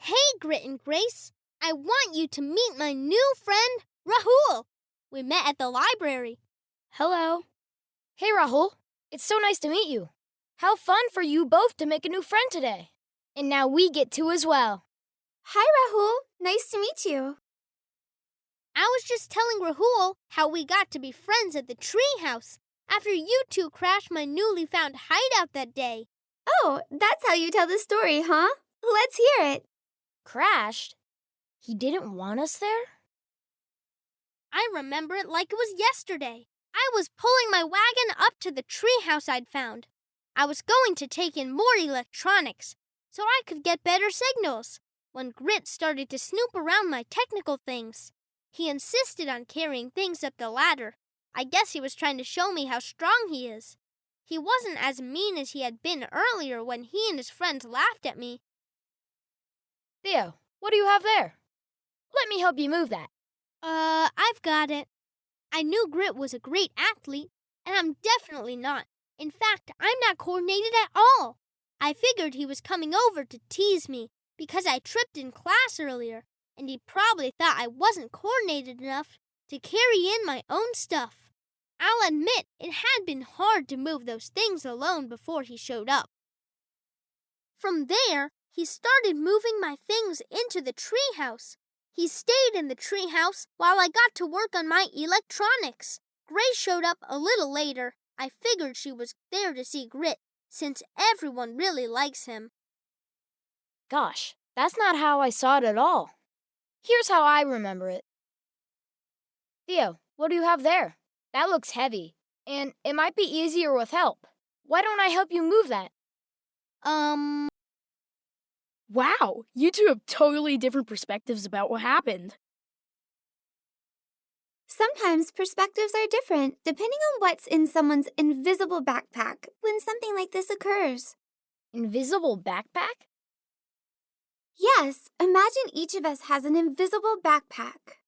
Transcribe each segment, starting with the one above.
Hey, Grit and Grace. I want you to meet my new friend, Rahul. We met at the library. Hello. Hey, Rahul. It's so nice to meet you. How fun for you both to make a new friend today. And now we get to as well. Hi, Rahul. Nice to meet you. I was just telling Rahul how we got to be friends at the treehouse after you two crashed my newly found hideout that day. Oh, that's how you tell the story, huh? Let's hear it. Crashed? He didn't want us there? I remember it like it was yesterday. I was pulling my wagon up to the treehouse I'd found. I was going to take in more electronics so I could get better signals when Grit started to snoop around my technical things. He insisted on carrying things up the ladder. I guess he was trying to show me how strong he is. He wasn't as mean as he had been earlier when he and his friends laughed at me. Theo, what do you have there? Let me help you move that. I've got it. I knew Grit was a great athlete, and I'm definitely not. In fact, I'm not coordinated at all. I figured he was coming over to tease me because I tripped in class earlier, and he probably thought I wasn't coordinated enough to carry in my own stuff. I'll admit it had been hard to move those things alone before he showed up. From there, he started moving my things into the treehouse. He stayed in the treehouse while I got to work on my electronics. Grace showed up a little later. I figured she was there to see Grit, since everyone really likes him. Gosh, that's not how I saw it at all. Here's how I remember it. Theo, what do you have there? That looks heavy, and it might be easier with help. Why don't I help you move that? Wow, you two have totally different perspectives about what happened. Sometimes perspectives are different depending on what's in someone's invisible backpack when something like this occurs. Invisible backpack? Yes, imagine each of us has an invisible backpack.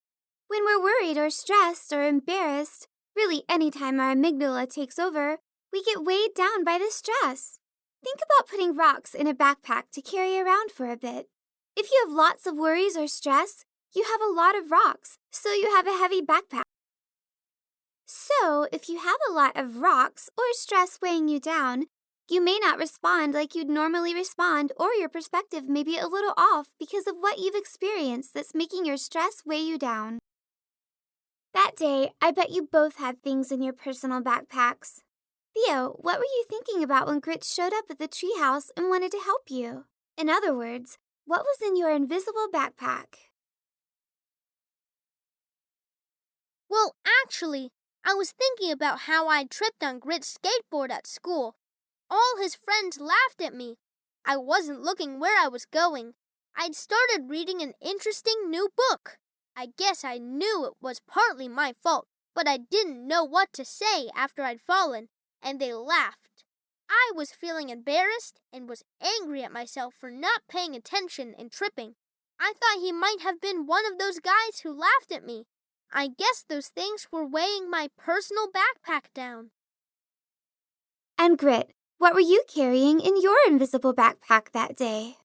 When we're worried or stressed or embarrassed, really anytime our amygdala takes over, we get weighed down by the stress. Think about putting rocks in a backpack to carry around for a bit. If you have lots of worries or stress, you have a lot of rocks, so you have a heavy backpack. So, if you have a lot of rocks or stress weighing you down, you may not respond like you'd normally respond, or your perspective may be a little off because of what you've experienced that's making your stress weigh you down. That day, I bet you both had things in your personal backpacks. Theo, what were you thinking about when Grit showed up at the treehouse and wanted to help you? In other words, what was in your invisible backpack? Well, actually, I was thinking about how I tripped on Grit's skateboard at school. All his friends laughed at me. I wasn't looking where I was going. I'd started reading an interesting new book. I guess I knew it was partly my fault, but I didn't know what to say after I'd fallen, and they laughed. I was feeling embarrassed and was angry at myself for not paying attention and tripping. I thought he might have been one of those guys who laughed at me. I guess those things were weighing my personal backpack down. And Grit, what were you carrying in your invisible backpack that day?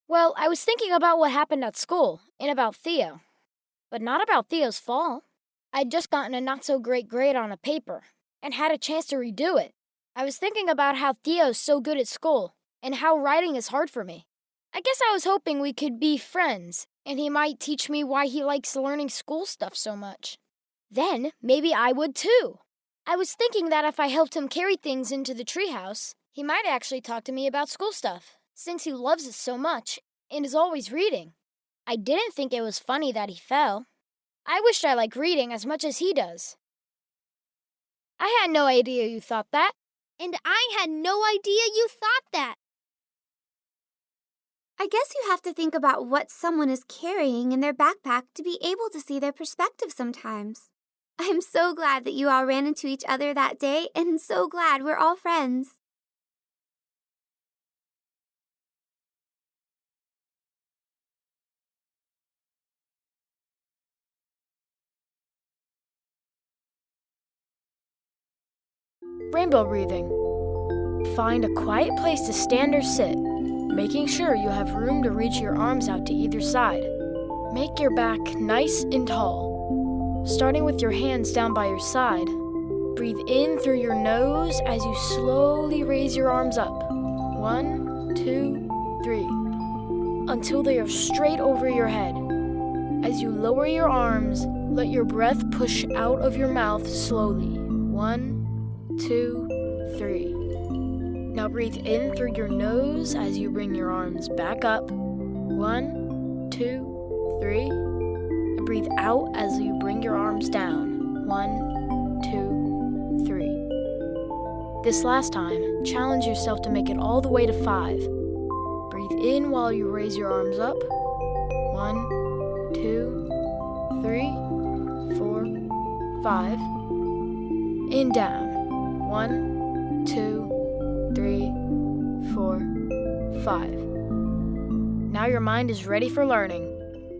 Well, I was thinking about what happened at school and about Theo, but not about Theo's fall. I'd just gotten a not-so-great grade on a paper and had a chance to redo it. I was thinking about how Theo's so good at school and how writing is hard for me. I guess I was hoping we could be friends and he might teach me why he likes learning school stuff so much. Then maybe I would too. I was thinking that if I helped him carry things into the treehouse, he might actually talk to me about school stuff, since he loves it so much and is always reading. I didn't think it was funny that he fell. I wished I liked reading as much as he does. I had no idea you thought that. And I had no idea you thought that. I guess you have to think about what someone is carrying in their backpack to be able to see their perspective sometimes. I'm so glad that you all ran into each other that day, and so glad we're all friends. Rainbow breathing. Find a quiet place to stand or sit, making sure you have room to reach your arms out to either side. Make your back nice and tall. Starting with your hands down by your side, breathe in through your nose as you slowly raise your arms up. 1, 2, 3. Until they are straight over your head. As you lower your arms, let your breath push out of your mouth slowly. 1, 2, 3. Now breathe in through your nose as you bring your arms back up. 1, 2, 3. And breathe out as you bring your arms down. 1, 2, 3. This last time, challenge yourself to make it all the way to 5. Breathe in while you raise your arms up. 1, 2, 3, 4, 5. And down. 1, 2, 3, 4, 5. Now your mind is ready for learning.